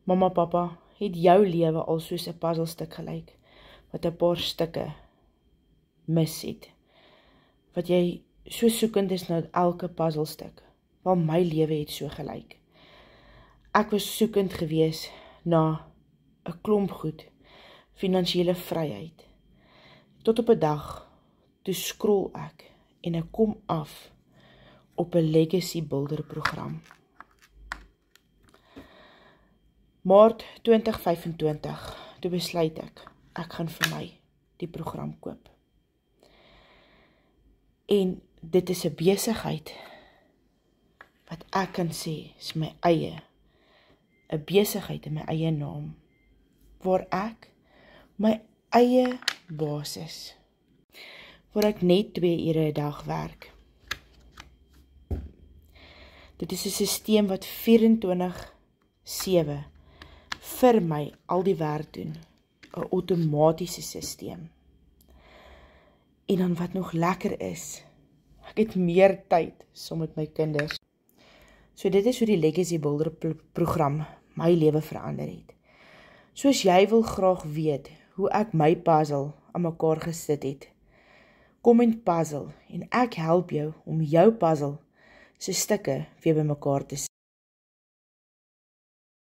Mamma, papa, het jou lewe al soos 'n puzzelstuk gelyk, wat 'n paar stukke mis het, wat jy so soekend is na elke puzzelstuk, wel my lewe het so gelyk. Ek was soekend gewees na 'n klomp goed, finansiële vryheid, tot op 'n dag, toe scroll ek, en ek kom af op 'n legacy builder program. Maart 2025, toe besluit ek gaan vir my die program koop. En dit is 'n besigheid, wat ek kan sê, is my eie, 'n besigheid in my eie naam, waar ek my eie baas is, waar ek net 2 ure 'n dag werk. Dit is 'n sisteem wat 24/7 vir my al die werk doen, 'n outomatiese sisteem. En dan wat nog lekker is, ek het meer tyd saam met my kinders. So dit is hoe die Legacy Builder program my lewe verander het. So as jy wil graag weet hoe ek my puzzle aan mekaar gesit het, kom en puzzle en ek help jou om jou puzzle se stukke weer by mekaar te sit.